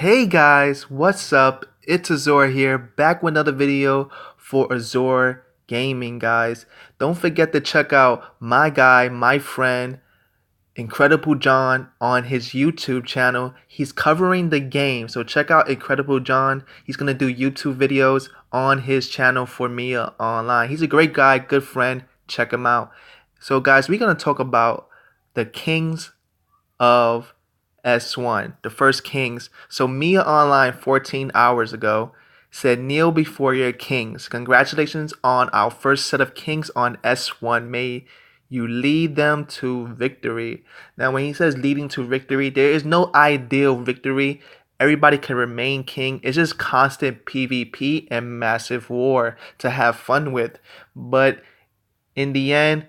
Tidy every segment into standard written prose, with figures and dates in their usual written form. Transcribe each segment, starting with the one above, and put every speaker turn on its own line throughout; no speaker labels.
Hey guys, what's up? It's Azor here, back with another video for Azor Gaming, guys. Don't forget to check out my guy, my friend, Incredible John on his YouTube channel. He's covering the game, so check out Incredible John. He's gonna do YouTube videos on his channel for me online. He's a great guy, good friend. Check him out. So guys, we're gonna talk about the kings of S1, the first kings. So Mia Online 14 hours ago said, kneel before your kings. Congratulations on our first set of kings on S1. May you lead them to victory. Now, when he says leading to victory, there is no ideal victory. Everybody can remain king. It's just constant PvP and massive war to have fun with. But in the end,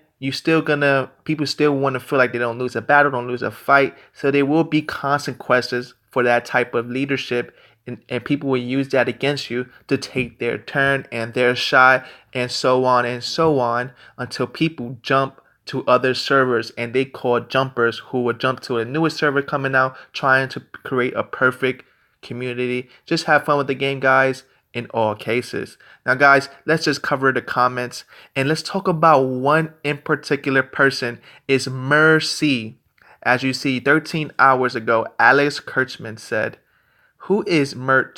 people still want to feel like they don't lose a battle, don't lose a fight. So there will be consequences for that type of leadership, and people will use that against you to take their turn and their shot, and so on until people jump to other servers, and they call jumpers who will jump to a newest server coming out trying to create a perfect community. Just have fun with the game, guys, in all cases. Now, guys, let's just cover the comments and let's talk about one in particular person is Murc. As you see, 13 hours ago, Alex Kurtzman said, who is Murc?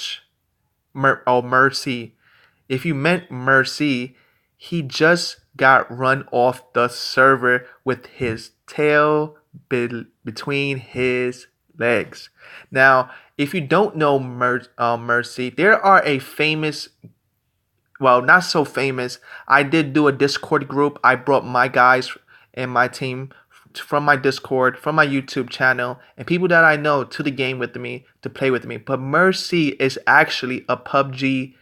If you meant Murc, he just got run off the server with his tail between his legs. Now, if you don't know Murc, there are a famous, well, not so famous. I did do a Discord group. I brought my guys and my team from my Discord, from my YouTube channel, and people that I know to the game with me to play with me. But Murc is actually a PUBG.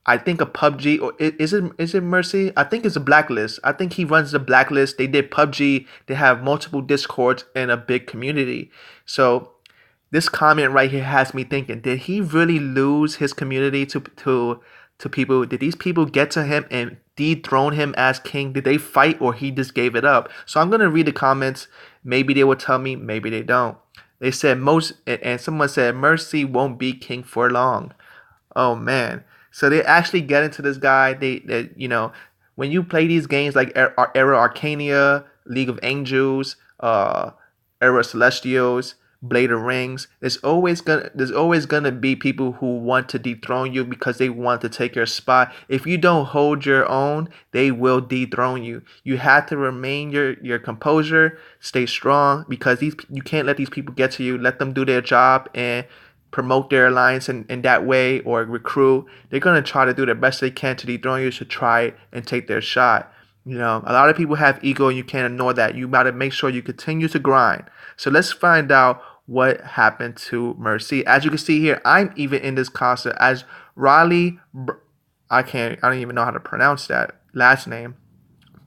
I think a PUBG, or is it Murc? I think it's a Blacklist. I think he runs the Blacklist. They did PUBG. They have multiple Discords and a big community. So this comment right here has me thinking: did he really lose his community to people? Did these people get to him and dethrone him as king? Did they fight, or he just gave it up? So I'm gonna read the comments. Maybe they will tell me. Maybe they don't. They said and someone said Murc won't be king for long. Oh man. So they actually get into this guy. When you play these games like Era Arcania, League of Angels, Era Celestials, Blade of Rings, there's always gonna be people who want to dethrone you because they want to take your spot. If you don't hold your own, they will dethrone you. You have to remain your composure, stay strong, because you can't let these people get to you. Let them do their job and promote their alliance in that way, or recruit. They're going to try to do the best they can to dethrone you, to try and take their shot. A lot of people have ego, and you can't ignore that. You got to make sure you continue to grind. So let's find out what happened to Murc. As you can see here, I'm even in this concert as Riley. I don't even know how to pronounce that last name.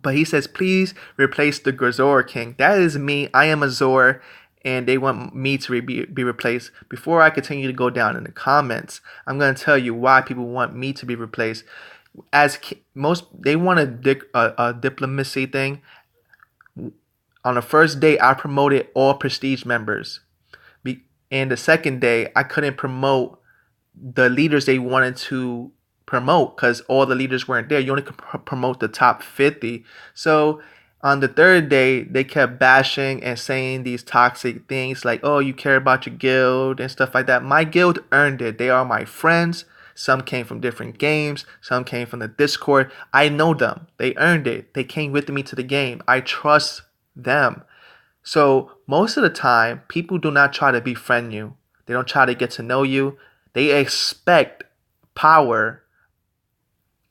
But he says, please replace the Gazor King. That is me. I am Azor, and they want me to be replaced. Before I continue to go down in the comments, I'm going to tell you why people want me to be replaced. They want a diplomacy thing. On the first day, I promoted all prestige members. And the second day, I couldn't promote the leaders they wanted to promote because all the leaders weren't there. You only can promote the top 50. So on the third day, they kept bashing and saying these toxic things like, oh, you care about your guild and stuff like that. My guild earned it. They are my friends. Some came from different games. Some came from the Discord. I know them. They earned it. They came with me to the game. I trust them. So most of the time, people do not try to befriend you. They don't try to get to know you. They expect power.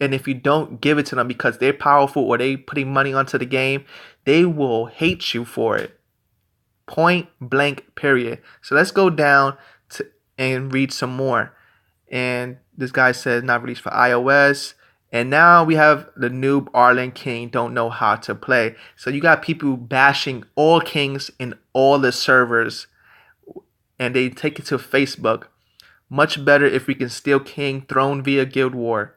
And if you don't give it to them because they're powerful or they putting money onto the game, they will hate you for it. Point blank, period. So let's go down and read some more. And this guy says not released for iOS. And now we have the noob Arlen King don't know how to play. So you got people bashing all kings in all the servers. And they take it to Facebook. Much better if we can steal king throne via Guild War.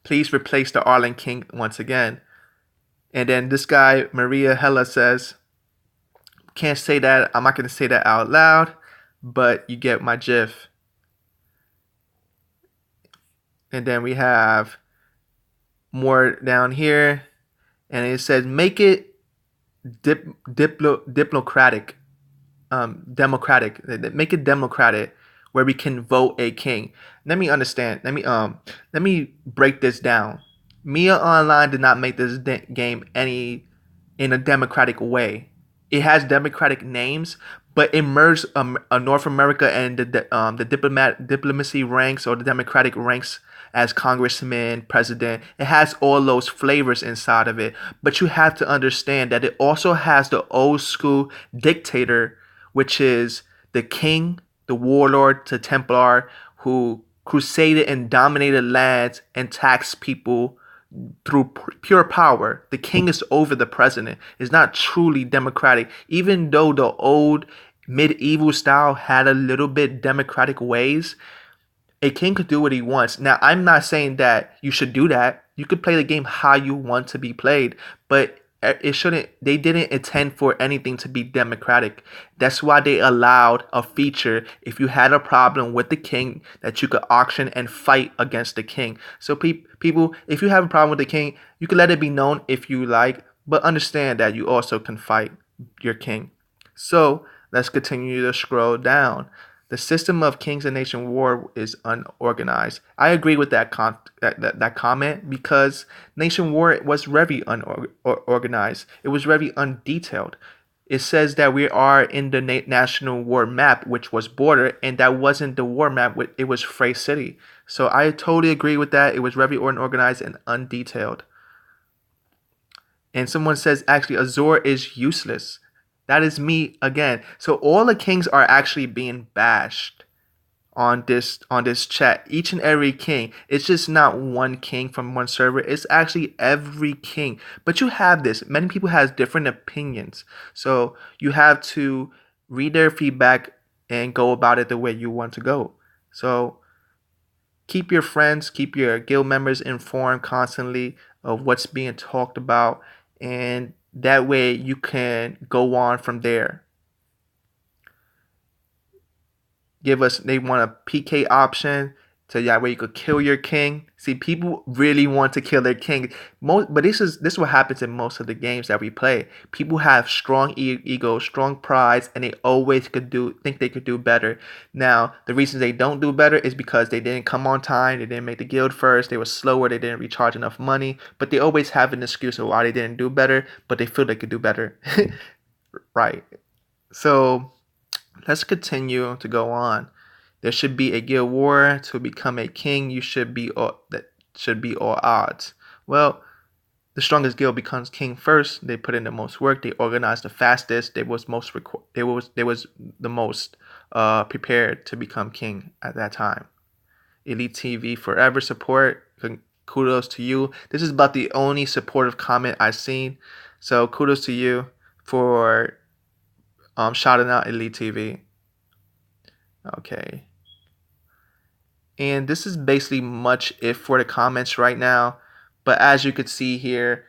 Please replace the Arlen King once again. And then this guy, Maria Hella, says, Can't say that. I'm not gonna say that out loud, but you get my gif. And then we have more down here, and it says make it diplomatic, democratic. Make it democratic, where we can vote a king. Let me understand. Let me break this down. Mia Online did not make this game any in a democratic way. It has democratic names, but it merged North America and the diplomacy ranks or the democratic ranks as congressman, president. It has all those flavors inside of it. But you have to understand that it also has the old school dictator, which is the king, the warlord, the Templar, who crusaded and dominated lands and taxed people through pure power. The king is over the president. It's not truly democratic, even though the old medieval style had a little bit democratic ways. A king could do what he wants. Now, I'm not saying that you should do that. You could play the game how you want to be played, but it shouldn't. They didn't intend for anything to be democratic. That's why they allowed a feature if you had a problem with the king that you could auction and fight against the king. So people, if you have a problem with the king, you can let it be known if you like, but understand that you also can fight your king. So let's continue to scroll down. The system of kings and nation war is unorganized. I agree with that that comment, because nation war was very unorganized. It was very undetailed. It says that we are in the national war map, which was border, and that wasn't the war map. It was Frey City. So I totally agree with that. It was very unorganized and undetailed. And someone says actually Azor is useless. That is me again. So all the kings are actually being bashed on this chat. Each and every king. It's just not one king from one server. It's actually every king. But you have this. Many people have different opinions. So you have to read their feedback and go about it the way you want to go. So keep your friends, keep your guild members informed constantly of what's being talked about, and that way you can go on from there. They want a PK option, so that way you could kill your king. See, people really want to kill their king. But this is what happens in most of the games that we play. People have strong egos, strong prides, and they always think they could do better. Now, the reasons they don't do better is because they didn't come on time, they didn't make the guild first, they were slower, they didn't recharge enough money. But they always have an excuse of why they didn't do better, but they feel they could do better. Right. So let's continue to go on. There should be a guild war to become a king. That should be all odds. Well, the strongest guild becomes king first. They put in the most work. They organized the fastest. They was the most prepared to become king at that time. Elite TV forever support. Kudos to you. This is about the only supportive comment I've seen. So kudos to you for shouting out Elite TV. Okay. And this is basically much it for the comments right now. But as you could see here,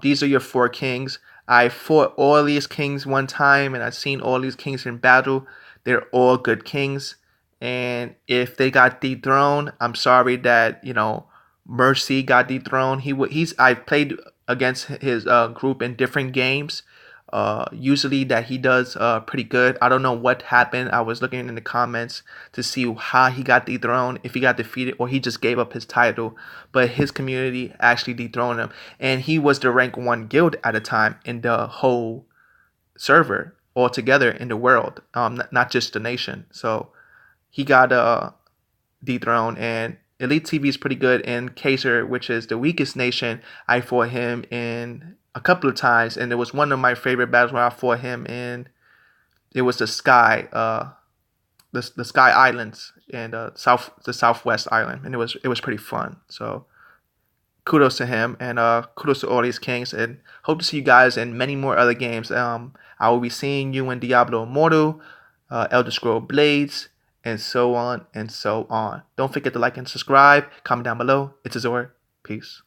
these are your 4 kings. I fought all these kings one time, and I've seen all these kings in battle. They're all good kings. And if they got dethroned, I'm sorry that, Murc got dethroned. I've played against his group in different games. Usually that he does pretty good. I don't know what happened. I was looking in the comments to see how he got dethroned, if he got defeated or he just gave up his title. But his community actually dethroned him, and he was the rank 1 guild at a time in the whole server altogether in the world, not just the nation. So he got dethroned, and Elite TV is pretty good. In Kaiser, which is the weakest nation, I fought him in a couple of times, and it was one of my favorite battles where I fought him in. It was the Sky Islands and the Southwest Island, and it was pretty fun. So kudos to him, and kudos to all these kings, and hope to see you guys in many more other games. I will be seeing you in Diablo Immortal, Elder Scroll Blades, and so on and so on. Don't forget to like and subscribe. Comment down below. It's Azor. Peace.